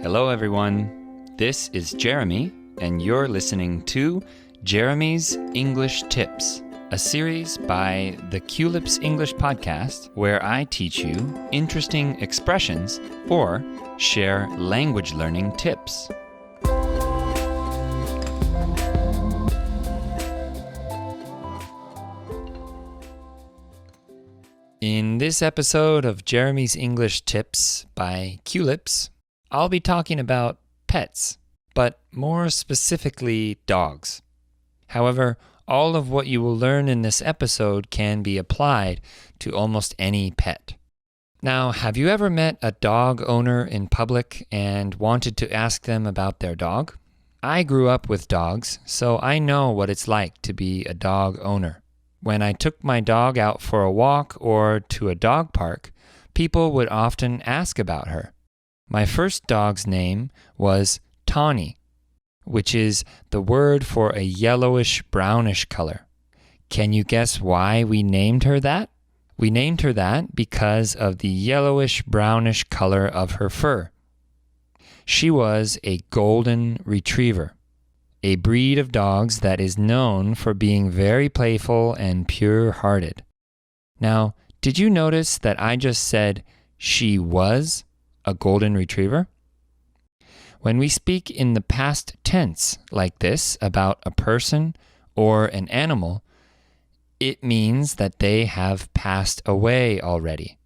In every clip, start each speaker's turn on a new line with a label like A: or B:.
A: Hello, everyone. This is Jeremy, and you're listening to Jeremy's English Tips, a series by the Culips English podcast where I teach you interesting expressions or share language learning tips. In this episode of Jeremy's English Tips by Culips, I'll be talking about pets, but more specifically dogs. However, all of what you will learn in this episode can be applied to almost any pet. Now, have you ever met a dog owner in public and wanted to ask them about their dog? I grew up with dogs, so I know what it's like to be a dog owner. When I took my dog out for a walk or to a dog park, people would often ask about her. My first dog's name was Tawny, which is the word for a yellowish-brownish color. Can you guess why we named her that? We named her that because of the yellowish-brownish color of her fur. She was a golden retriever, a breed of dogs that is known for being very playful and pure-hearted. Now, did you notice that I just said she was a golden retriever? When we speak in the past tense like this about a person or an animal, it means that they have passed away already.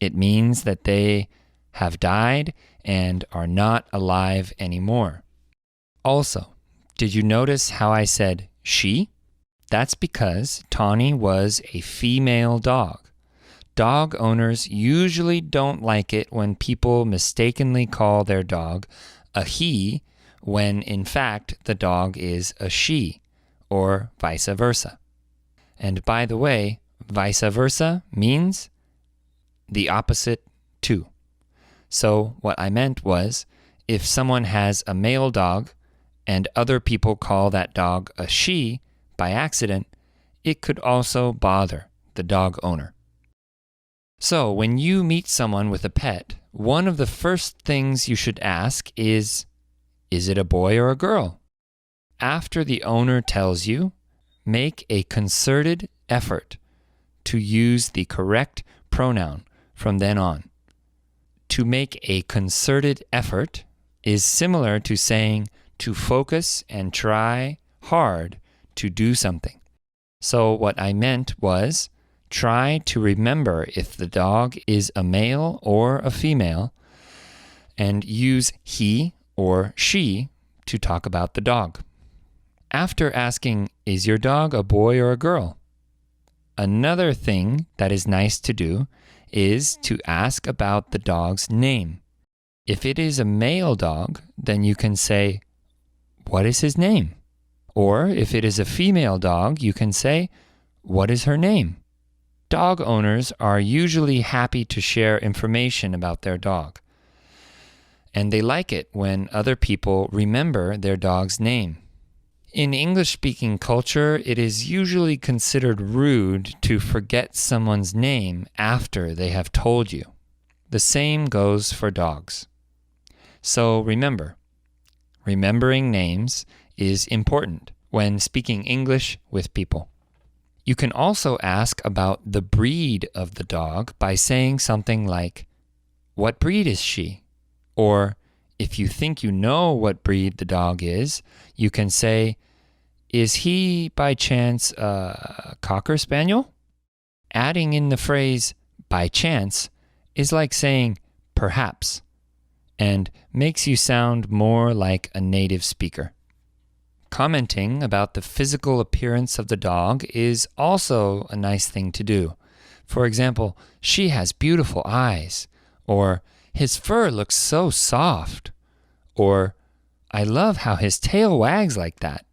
A: It means that they have died and are not alive anymore. Also, did you notice how I said she? That's because Tawny was a female dog. Dog owners usually don't like it when people mistakenly call their dog a he when in fact the dog is a she, or vice versa. And by the way, vice versa means the opposite too. So what I meant was, if someone has a male dog and other people call that dog a she by accident, it could also bother the dog owner. So, when you meet someone with a pet, one of the first things you should ask is it a boy or a girl? After the owner tells you, make a concerted effort to use the correct pronoun from then on. To make a concerted effort is similar to saying to focus and try hard to do something. So, what I meant was, try to remember if the dog is a male or a female and use he or she to talk about the dog. After asking, is your dog a boy or a girl? Another thing that is nice to do is to ask about the dog's name. If it is a male dog, then you can say, what is his name? Or if it is a female dog, you can say, what is her name? Dog owners are usually happy to share information about their dog, and they like it when other people remember their dog's name. In English-speaking culture, it is usually considered rude to forget someone's name after they have told you. The same goes for dogs. So remember, remembering names is important when speaking English with people. You can also ask about the breed of the dog by saying something like, what breed is she? Or if you think you know what breed the dog is, you can say, is he by chance a Cocker Spaniel? Adding in the phrase by chance is like saying perhaps and makes you sound more like a native speaker. Commenting about the physical appearance of the dog is also a nice thing to do. For example, she has beautiful eyes, or his fur looks so soft, or I love how his tail wags like that.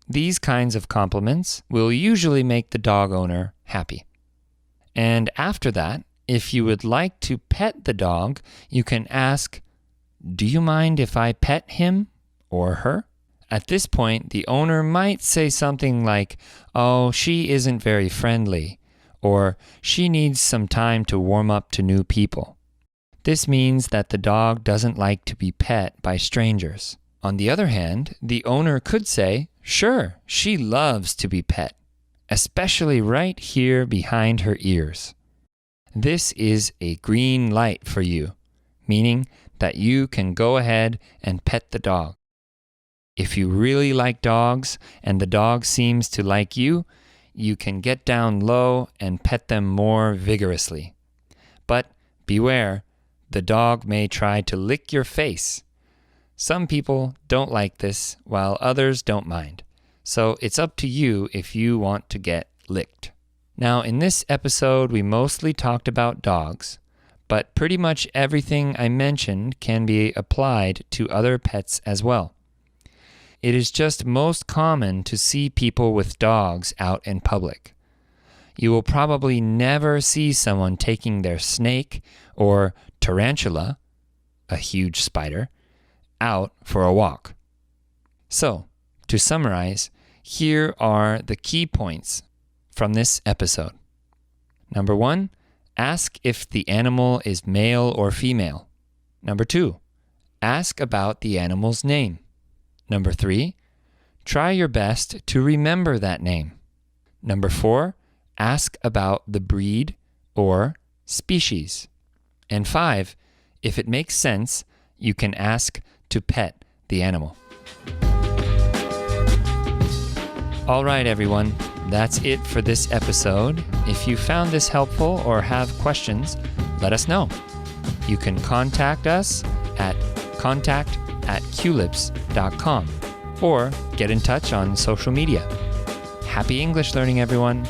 A: These kinds of compliments will usually make the dog owner happy. And after that, if you would like to pet the dog, you can ask, do you mind if I pet him or her? At this point, the owner might say something like, oh, she isn't very friendly, or she needs some time to warm up to new people. This means that the dog doesn't like to be pet by strangers. On the other hand, the owner could say, sure, she loves to be pet, especially right here behind her ears. This is a green light for you, meaning that you can go ahead and pet the dog. If you really like dogs and the dog seems to like you, you can get down low and pet them more vigorously. But beware, the dog may try to lick your face. Some people don't like this, while others don't mind. So it's up to you if you want to get licked. Now, in this episode, we mostly talked about dogs, but pretty much everything I mentioned can be applied to other pets as well. It is just most common to see people with dogs out in public. You will probably never see someone taking their snake or tarantula, a huge spider, out for a walk. So, to summarize, here are the key points from this episode. Number 1, ask if the animal is male or female. Number 2, ask about the animal's name. Number 3, try your best to remember that name. Number 4, ask about the breed or species. And 5, if it makes sense, you can ask to pet the animal. All right, everyone, that's it for this episode. If you found this helpful or have questions, let us know. You can contact us at contact@culips.com or get in touch on social media. Happy English learning, everyone!